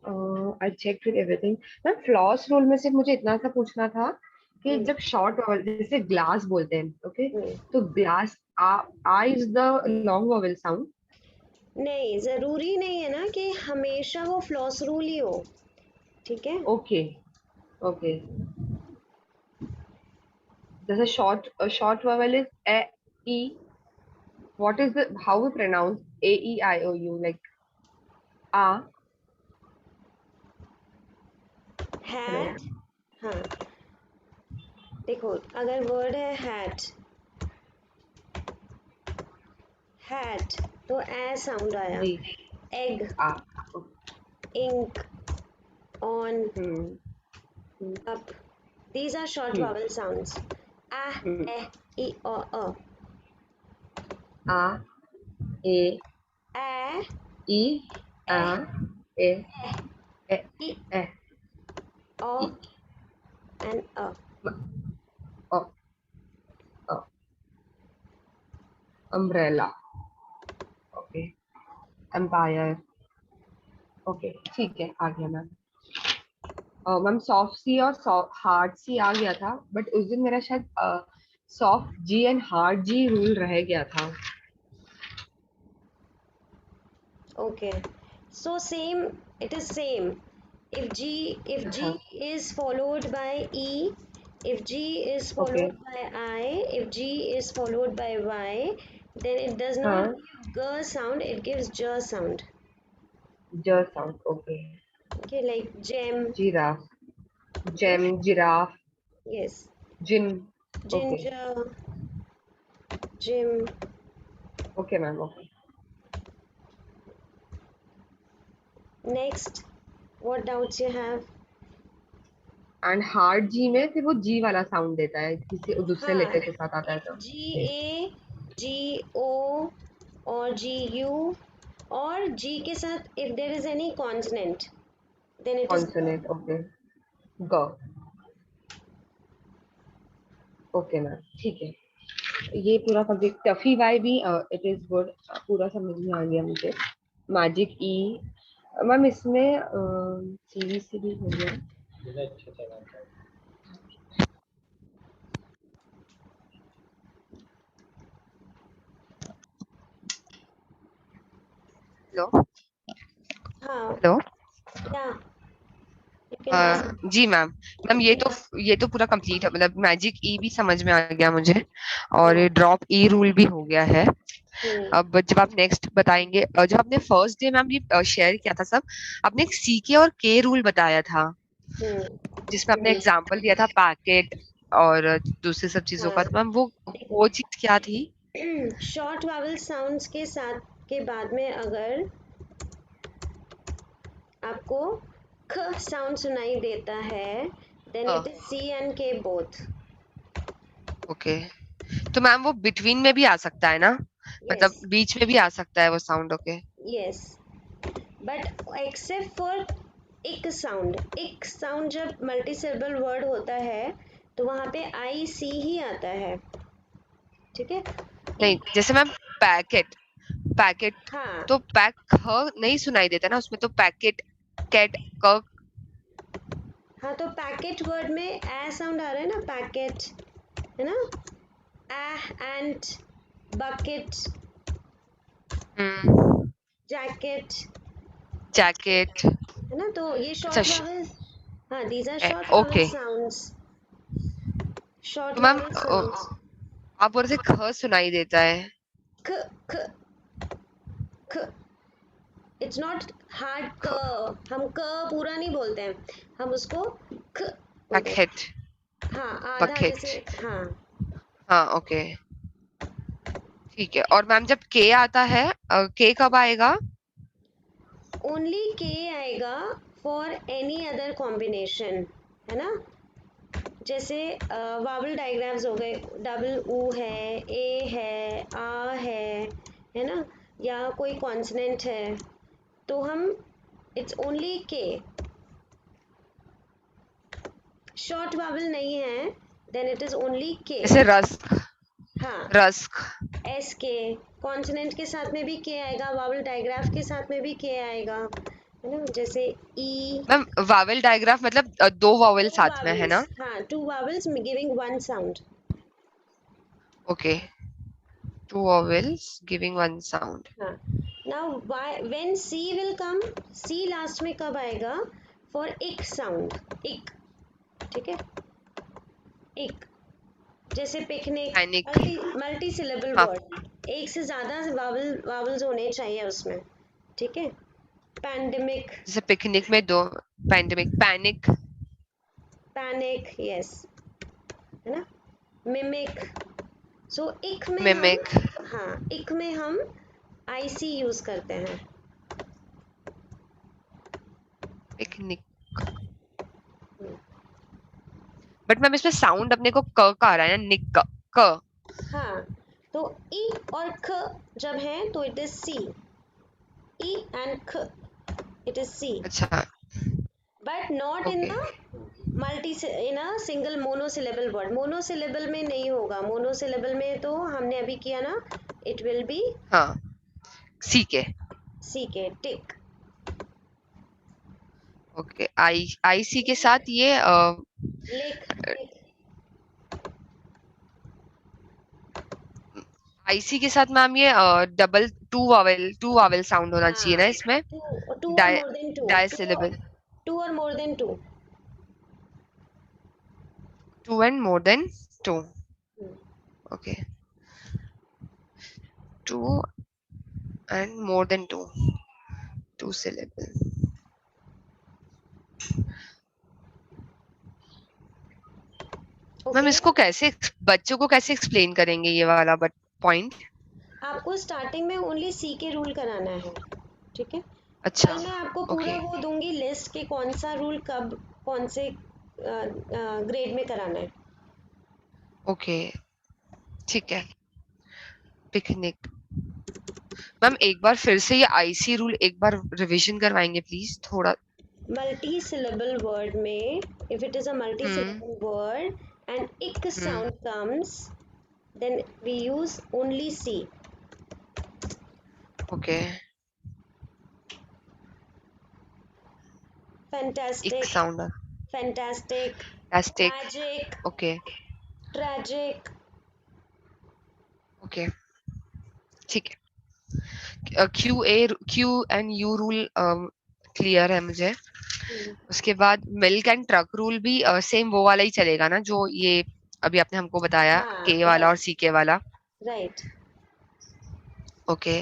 I check with everything. Ma'am floss rule में सिर्फ मुझे इतना सा पूछना था कि हम्म, जब शॉर्ट वॉवल जैसे ग्लास बोलते हैं, ओके, हम्म। तो ग्लास आ is the long vowel sound. नहीं, जरूरी नहीं है ना कि हमेशा वो फ्लॉस रूल ही हो। ठीक है। Okay okay. जैसे short vowel is A E, what is the how we pronounce A E I O U like आ। हेलो। हैट। हाँ, देखो, अगर वर्ड है हैट, हैट, तो ए साउंड आया। जी। एग, आ। Ink, on, hmm hmm up, these are short hmm vowel sounds. A, hmm. e, I, O, A. आ ए A, ई आ E, ए ए I, ए ई O, and A. ओ ओ अम्ब्रेला। ओके। एम्पायर। ओके ठीक है, आ गया मैम। मैम सॉफ्ट सी और हार्ड सी आ गया था, बट उस दिन मेरा शायद soft G and hard G rule रह गया था। Okay. So same, it is same. If अच्छा। G is followed by E, if G is okay. followed by I, if G is followed by Y, then it does not हाँ। give G sound, it gives J sound. ज sound. Okay. Okay, like gem. Giraffe. Okay. Gem, giraffe, Yes. Gin. Okay. Ginger, Jim. Okay ma'am okay. Next, what doubts you have? And hard G में फिर वो जी वाला sound देता है, किसी दूसरे हाँ, लेटर के साथ आता है तो। जी ए, जी ओ, और जी यू, और जी के साथ if there is any consonant then it is G. Consonant. Okay. ग। ओके मैम ठीक है। ये पूरा सब्जेक्ट टफी वाई भी इट इज गुड, पूरा समझ में आ गया मुझे। Magic E. मैम इसमें सीरीज से भी हो गया। हेलो। हाँ, hello. yeah, you can ask. जी मैम। मैम ये तो पूरा कंप्लीट है, मतलब मैजिक ई भी समझ में आ गया मुझे, और हम्म, ये ड्रॉप ई रूल भी हो गया है। हम्म, अब जब आप नेक्स्ट बताएंगे, जब आपने फर्स्ट डे मैम ये शेयर किया था सब, आपने एक सी के और के रूल बताया था, हम्म। जिसमें आपने एग्जांपल दिया था पैकेट और दूसरी सब चीजों का, हाँ, तो मैम देखो, वो चीज क्या थी? शॉर्ट वावल साउंड्स के साथ के बाद में अगर आपको ख साउंड सुनाई देता है then it is C and K both. Okay. तो मैम वो बिटवीन में भी आ सकता है ना, यस, मतलब बीच में भी आ सकता है वो sound? Okay. Yes, but except for इक साउंड जब मल्टी सिलेबल वर्ड होता है तो वहां पे आई सी ही आता है। ठीक है। नहीं, इक, जैसे मैम पैकेट, पैकेट, हाँ, तो पैक ख नहीं सुनाई देता ना उसमें, तो पैकेट, कैट, क। हाँ, तो पैकेट वर्ड में ए साउंड आ रहा है ना, पैकेट, है ना, A and bucket, jacket, jacket. है ना, तो ये अच्छा शॉर्ट वावल। हाँ, these are short vowel okay. Sounds, short तो मैम वावल साउंड्स। आप बोल रहे थे ख सुनाई देता है। ख, ख, ख, इट्स नॉट हार्ड क। ख, हम क पूरा नहीं बोलते हैं, हम उसको ख बोलते हैं। बकेट, हाँ, आधा बकेट। जैसे, हाँ। हाँ ओके ठीक है। और मैम जब के आता है, के कब आएगा? ओनली के आएगा फॉर एनी अदर कॉम्बिनेशन, है ना, जैसे वावल डायग्राम्स हो गए, डबल ऊ है, ए है, आ है ना, या कोई कॉन्सनेंट है, तो हम इट्स ओनली के। शॉर्ट वावल नहीं है देन इट इज ओनली के। जैसे रस्क, हाँ, रस्क। एस के, कॉन्सनेंट के साथ में भी के आएगा, वावल डायग्राफ के साथ में भी के आएगा, है ना, जैसे ई, मैम वावेल डायग्राफ मतलब दो वावेल टू साथ में है वावल्स, ना? हाँ, two vowels giving one sound. Okay, two vowels giving one sound. हाँ, now when C will come, C last में कब आएगा? फॉर इक साउंड, इक, ठीक है, इक, जैसे picnic, panic. Multi multi syllable हाँ, वर्ड, एक से ज्यादा वावल्स होने चाहिए उसमें, ठीक है। पैंडेमिक, जैसे पिकनिक में दो, पैंडेमिक, पैनिक। पैनिक, यस, है ना। मिमिक, सो इक में हम, मिमिक। हाँ, इक में हम आईसी यूज करते हैं। पिकनिक। बट मैम इसमें साउंड अपने को क का आ रहा है ना, निक का, क। हाँ, तो ई और ख जब है तो it is C, E and ख, इट इज सी, अच्छा। But not in okay. The multi, in a single monosyllable word, monosyllable में नहीं होगा, मोनोसिलेबल में तो हमने अभी किया ना, इट विल बी हाँ, सी के। सी के, टिक। ओके, आई आई सी के साथ ये लिख, लिख, आई सी के साथ मैम ये डबल टू वावेल साउंड होना चाहिए हाँ, ना इसमें? टू और di more than two, di syllable. Two और more than two. Two and more than two. Okay, two and more than two, two syllable. Ma'am okay, इसको कैसे बच्चों को कैसे एक्सप्लेन करेंगे ये वाला बट पॉइंट? आपको स्टार्टिंग में ओनली सी के रूल कराना है, ठीक है। अच्छा। कल मैं आपको ओके। पूरा वो दूंगी लिस्ट के कौन सा रूल कब कौन से ग्रेड में कराना है। ओके, ठीक है। पिकनिक। मैम एक बार फिर से ये आईसी रूल एक बार रिवीजन करवाएंगे प्लीज थोड़ा? मल्टी सिलेबल वर्ड में, if it is a multi hmm. Syllable word and ic sound comes, then we use only C. Okay. एक fantastic, sound. Fantastic, plastic. Magic, okay. Tragic. Okay, ठीक है। Q and U rule clear है मुझे। उसके बाद milk and truck rule भी same वो वाला ही चलेगा ना जो ये अभी आपने हमको बताया, हाँ, के वाला और राइट, सी के वाला? Right, okay.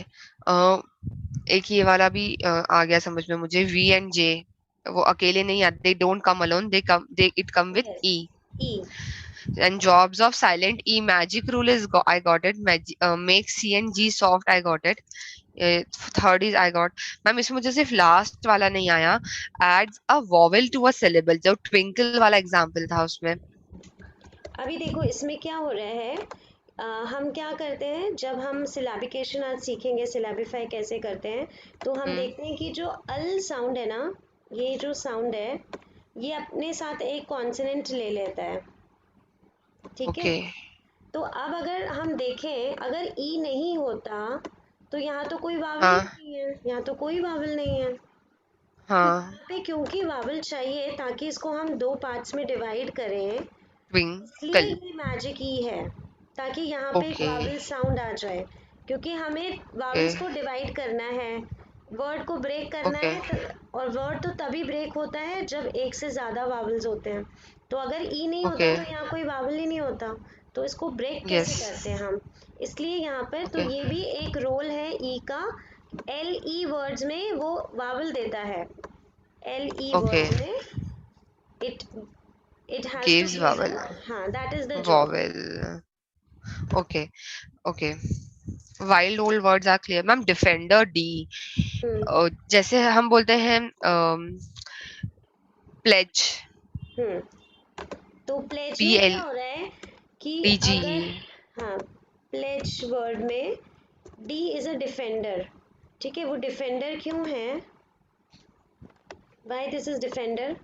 एक ये वाला भी आ गया समझ में मुझे, वी एंड जे वो अकेले नहीं आते, they don't come alone, they it come with yes, E. E, And jobs of silent E, magic rule is I got it. Make C and G soft, I got it. Third is I got. Ma'am इसमें मुझे सिर्फ last वाला नहीं आया, adds a vowel to a syllable, जो twinkle वाला example था उसमें। अभी देखो इसमें क्या हो रहा है, हम क्या करते हैं जब हम सिलेबिकेशन आज सीखेंगे, सिलेबिफाई कैसे करते हैं, तो हम हम्म। देखते हैं कि जो अल साउंड है ना, ये जो साउंड है, ये अपने साथ एक कॉन्सोनेंट ले लेता है, ठीक है। ओके। तो अब अगर हम देखें, अगर ई नहीं होता तो यहाँ तो कोई वावल ही हाँ। नहीं है, यहाँ तो कोई वावल नहीं है। तो हाँ। यहाँ पे क्योंकि वावल चाहिए ताकि इसको हम दो पार्ट्स में डिवाइड करें, इसलिए ट्विंकल। ये मैजिक ई है, ताकि यहाँ पे एक ओके। वावल साउंड आ जाए, क्योंकि हमें ओके। वावल्स को डिवाइड करना है, वर्ड को ब्रेक करना ओके। है, और वर्ड तो तभी ब्रेक होता है जब एक से ज़्यादा वावल्स होते हैं। तो अगर ई नहीं होता ओके। तो यहाँ कोई वावल ही नहीं होता, तो इसको ब्रेक कैसे यस। करते हैं हम। इसलिए यहाँ पर तो ओके। ये भी एक रोल है ई का, एल ई वर्ड्स में वो वावल देता है, एल ई ओके, वर्ड्स में it it has two gives give the, vowel, हाँ, that is the job. vowel. Okay. Okay. Wild old words are clear. Ma'am defender D, hmm, जैसे हम बोलते हैं प्लेज, हम्म, तो प्लेज पी में L क्या हो रहा है कि पी जी अगर, हाँ, प्लेज वर्ड में डी इज अ डिफेंडर, ठीक है। वो डिफेंडर क्यों है, वाई दिस इज डिफेंडर,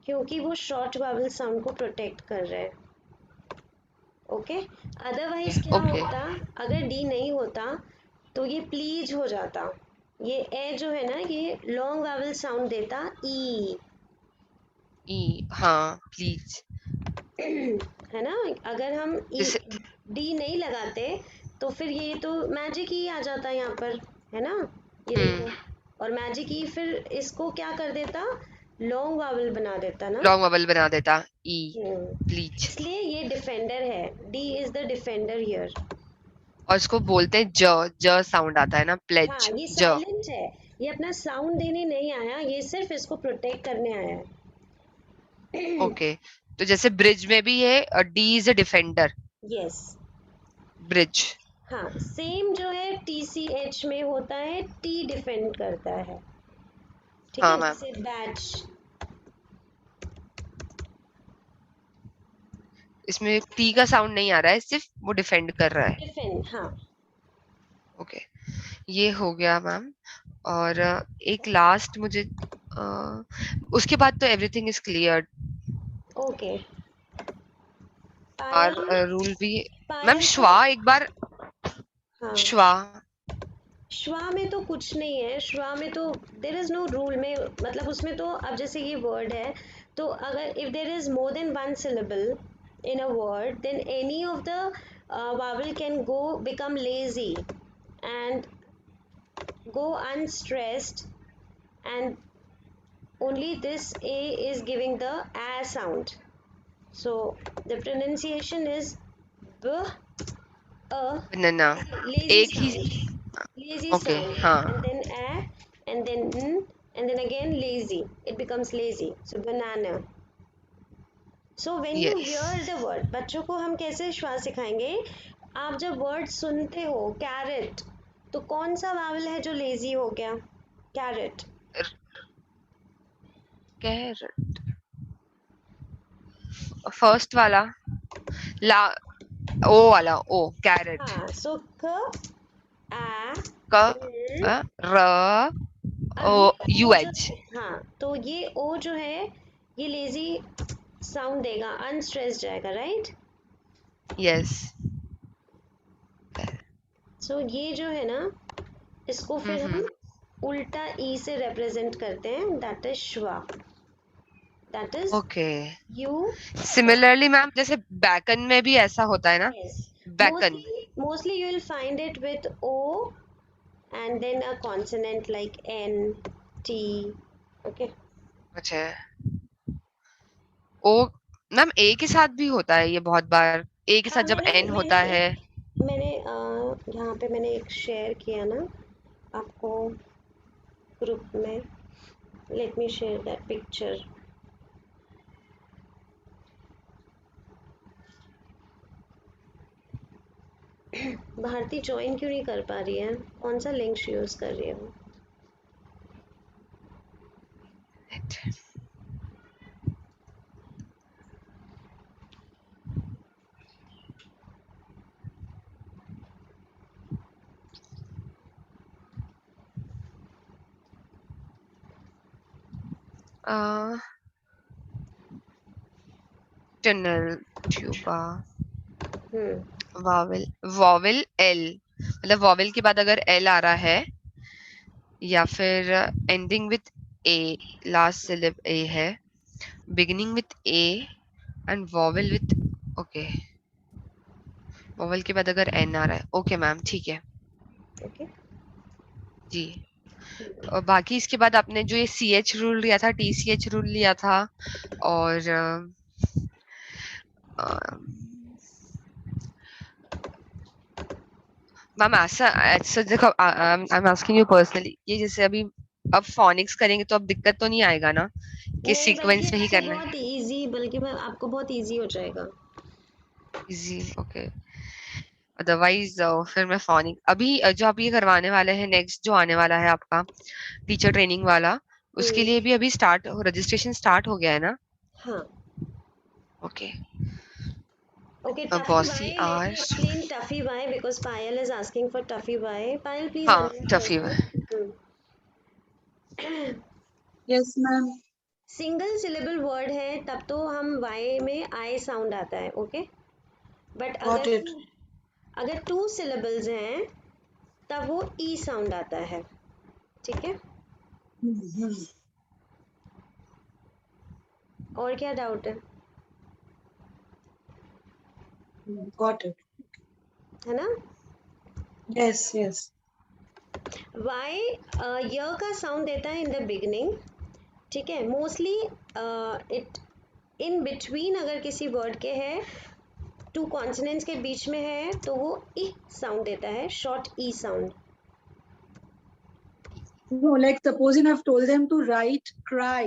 क्योंकि वो शॉर्ट वावल साउंड को प्रोटेक्ट कर रहा है, ओके। अदरवाइज क्या ओके। होता, अगर डी नहीं होता तो ये प्लीज हो जाता, ये ए जो है ना, ये लॉन्ग वावल साउंड देता ई, ई, हाँ प्लीज। है ना। अगर हम ई जैसे डी नहीं लगाते तो फिर ये तो मैजिक ई आ जाता यहाँ पर, है ना। ये देखो, हम्म, और मैजिक ई फिर इसको क्या कर देता, लॉन्ग वावल बना देता ना। लॉन्ग वबल बना देता ई, प्लीज। इसलिए ये डिफेंडर है, D is the defender here. और इसको बोलते हैं ज, ज साउंड आता है ना, हाँ, प्लेज, ये ज। साइलेंट है, ये अपना साउंड देने नहीं आया, ये सिर्फ इसको प्रोटेक्ट करने आया है। ओके, तो जैसे ब्रिज में भी है, D is a defender, yes. Bridge. हाँ, सेम जो है टी सी एच में होता है, टी डिफेंड करता है, ठीक हाँ है, मैम, जैसे बैच। इसमें टी का साउंड नहीं आ रहा है, सिर्फ वो डिफेंड कर रहा है। डिफेंड, हाँ। ओके, ये हो गया मैम। और एक लास्ट मुझे, उसके बाद तो एवरीथिंग इज क्लियर। ओके। और पायल, रूल भी। मैम पायल को, श्वा एक बार, हाँ, श्वा। श्वा में तो कुछ नहीं है, श्वा में तो देर इज नो रूल में, मतलब उसमें तो अब जैसे ये वर्ड है, तो अगर if there is more than one syllable in a word, then any of the vowel can go become lazy and go unstressed, and only this a is giving the a sound. So the pronunciation is b, a, banana, lazy एक ही। sound, lazy okay, sound, and हाँ, then a, and then n, and then again lazy, it becomes lazy, so banana. So when you yes. hear the word, बच्चों को हम कैसे श्वास सिखाएंगे, आप जब वर्ड सुनते हो कैरेट, तो कौन सा वावल है जो लेजी हो गया, कैरेट। कैरेट, फर्स्ट वाला, ला, ओ वाला, ओ कैरेट। हाँ, सो क, आ, क, र, र, अब ओ, ये यू ओ जो, एच। हाँ, तो ये ओ जो है, ये लेजी साउंड देगा, अनस्ट्रेस जाएगा, राइट। यस। सो ये जो है ना, इसको फिर हम उल्टा ई से रिप्रेजेंट करते हैं, that is schwa, that is okay, you. Similarly ma'am जैसे बैकन में भी ऐसा होता है ना, Yes, bacon. mostly you will find it with O and then a consonant like N, T. Okay. अच्छा, ओ मैम ए के साथ भी होता है ये बहुत बार, ए के हाँ, साथ जब मैंने एन मैंने होता है। मैंने यहाँ पे मैंने एक शेयर किया ना आपको ग्रुप में, let me share that picture. Bharti join क्यों नहीं कर पा रही है, कौन सा लिंक यूज कर रही है वो। Tunnel, tuba, hmm. Vowel, vowel L, मतलब वॉवेल के बाद अगर एल आ रहा है, या फिर ending with A, last syllable A है, beginning with A, and vowel with, okay, vowel के बाद अगर एन आ रहा है, ओके मैम ठीक है। ओके। जी। और बाकी इसके बाद आपने जो ये सी एच रूल लिया था, टी सी एच रूल लिया था, और मैम ऐसा ऐसा देखो, I am asking you personally, ये जैसे अभी अब फोनिक्स करेंगे तो अब दिक्कत तो नहीं आएगा ना कि नहीं, बल्कि सीक्वेंस में ही आपको करना बहुत है। इजी, बल्कि मैं आपको बहुत इजी हो जाएगा। Easy, okay. अदरवाइज फिर मैं फोनिक अभी जो आप ये करवाने वाले हैं, नेक्स्ट जो आने वाला है आपका टीचर ट्रेनिंग वाला, उसके लिए भी अभी स्टार्ट, रजिस्ट्रेशन स्टार्ट हो गया है ना? हाँ। Okay. Okay, Tuffy bossy why? Let me आर्स, explain Tuffy why, because Payal is asking for Tuffy why. Payal, please हाँ unmute Tuffy. yourself. Yes ma'am. Single syllable word है तब तो हम y में आई साउंड आता है, ओके। बट गॉट अगर इट। अगर टू सिलेबल्स हैं तब वो ई साउंड आता है, ठीक है, Hmm. और क्या डाउट है? Got it. है ना? Yes, yes. वाई य का साउंड देता है इन द बिगनिंग, ठीक है, मोस्टली इट इन बिटवीन अगर किसी वर्ड के है, टू कॉन्सोनेंट्स के बीच में है तो वो ई साउंड देता है, short E sound. No, like supposing I've told them to write cry.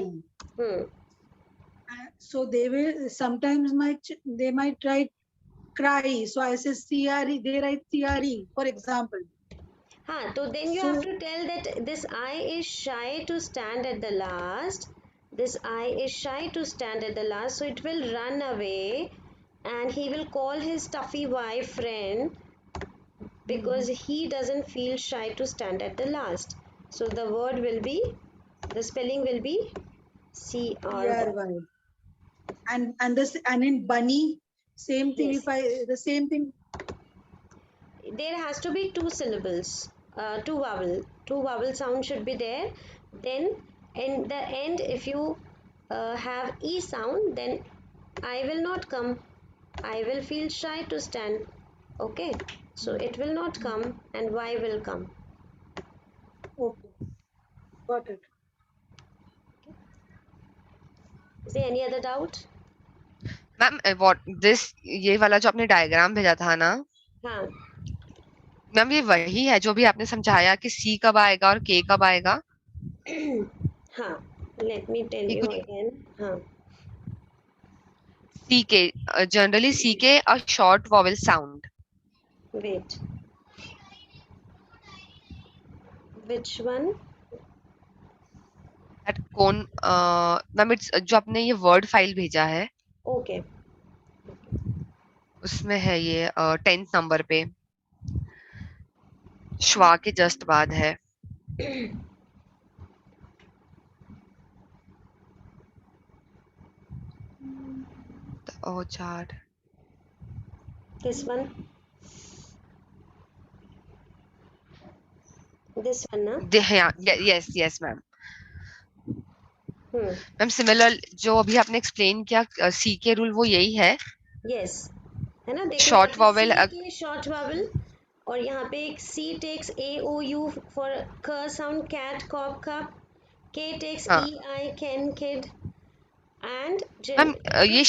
So they will sometimes they might write cry. So I say CRE, they write CRE, for example. हाँ, तो then you So have to tell that this I is shy to stand at the last. This I is shy to stand at the last, so it will run away and he will call his stuffy wife friend because he doesn't feel shy to stand at the last. So the word will be, the spelling will be CRY. CRY. And this and in bunny, same thing. Yes. If I the same thing. There has to be two syllables, two vowel sound should be there. Then in the end, if you have e sound, then I will not come, I will feel shy to stand. Okay, so it will not come and y will come. Okay, got it. Is there any other doubt? Ma'am what this, ये वाला जो आपने diagram भेजा था ना हाँ, ma'am, ये वही है जो भी आपने समझाया कि सी कब आएगा और के कब आएगा? हाँ, let me tell कि you कुछ again. हाँ, सी के, जनरली सी के a short vowel sound. wait, which one? That कौन मैम, इट्स जो आपने ये वर्ड फाइल भेजा है Okay. उसमें है ये 10th नंबर पे श्वा के जस्ट बाद है. ओ चार. This one, this one, na? Yes yes ma'am. Hmm. Ma'am similar जो अभी आपने एक्सप्लेन किया सी के रूल वो यही है. Yes, है ना? देखो यहाँ शॉर्ट पे वॉवेल. C के शॉर्ट वावल और यहाँ पे एक C takes A O U for क sound, cat, cock, cup. K takes हाँ E I can, kid. And ma'am, ये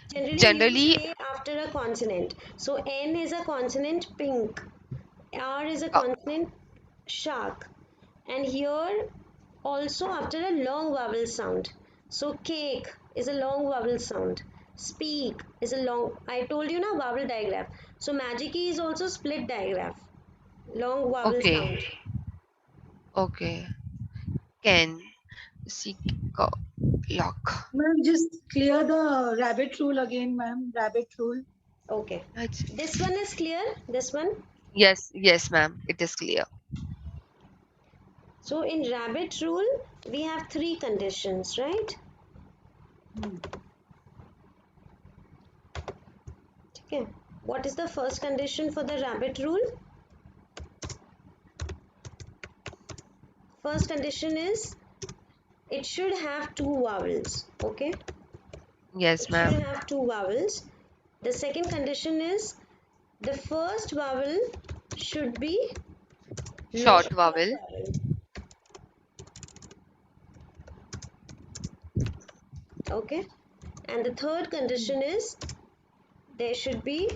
generally use generally K after a consonant. So N is a consonant, pink. R is a consonant, shark. And here also after a long vowel sound. So cake is a long vowel sound. Speak is a long, I told you now, vowel digraph. So magic key is also split digraph, long vowel okay sound. Okay. Can see lock. Ma'am, just clear the rabbit rule again, ma'am. Rabbit rule. Okay, this one is clear, this one. Yes yes ma'am, it is clear. So in rabbit rule we have three conditions, right? Okay, what is the first condition for the rabbit rule? First condition is it should have two vowels. Okay, yes it ma'am. should have two vowels. The second condition is the first vowel should be short vowel. okay, and the third condition is there should be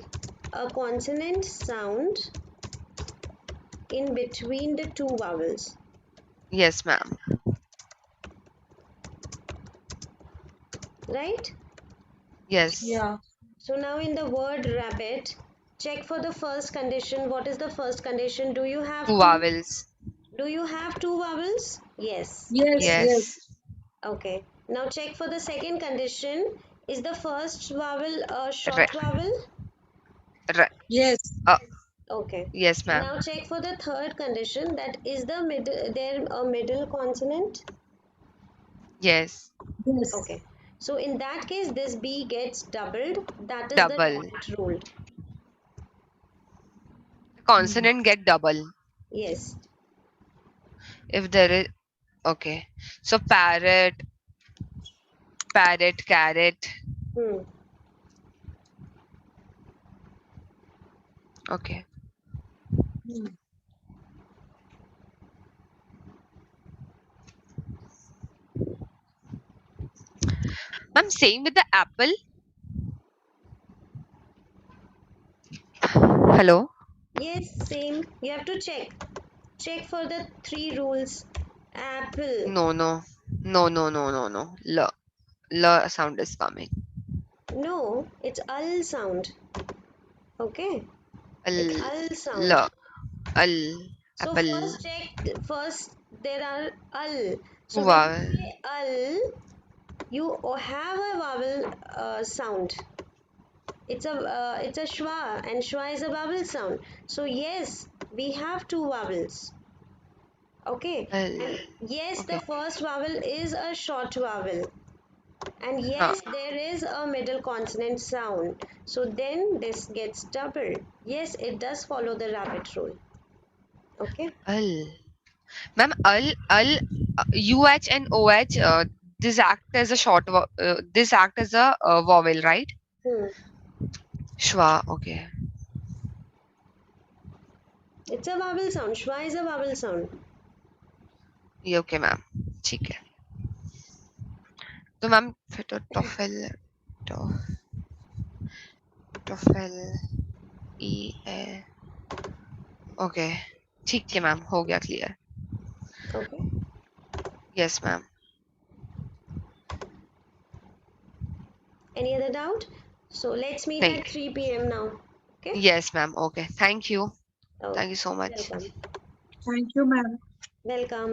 a consonant sound in between the two vowels. Yes ma'am. Right? Yes. Yeah. So now in the word rabbit, check for the first condition. What is the first condition? Do you have two two? vowels. Do you have two vowels? Yes. Yes, Yes. yes. Okay. Now check for the second condition. Is the first vowel a short Right. vowel? Yes. Okay. Yes, ma'am. Now check for the third condition. That is the middle. There a middle consonant. Yes. Yes. Okay. So in that case, this B gets doubled. That is Double. the rabbit rule. Consonant get double. Yes. if there is, okay, so parrot, carrot. Hmm. Okay. Hmm. Ma'am, same with the apple. Hello. Yes, same. You have to check for the 3 rules. Apple. No, no, no, no, no, no, no. L sound is coming. No, it's al sound. Okay, L, it's al l, sound. al, So apple. first there are al. So when you Vowel. say al, you have a vowel sound. It's a schwa, and schwa is a vowel sound. So yes, we have 2 vowels. Okay, L. and yes, the Okay. first vowel is a short vowel, and Huh. yes, there is a middle consonant sound. So then this gets doubled. Yes, it does follow the rabbit rule. Okay. L. Ma'am, UH and OH, this act as a this act as a vowel, right? Hmm. Shwa, okay. It's a vowel sound. Schwa is a vowel sound. ये okay, ma'am, ठीक है. तो ma'am फिर तो TOEFL ई ए okay, ठीक है ma'am, हो गया clear. Okay. Yes ma'am. Any other doubt? So let's meet नहीं. at 3 p.m. now. Okay. Yes ma'am, okay, thank you Okay. so much. Welcome. Thank you, ma'am. Welcome.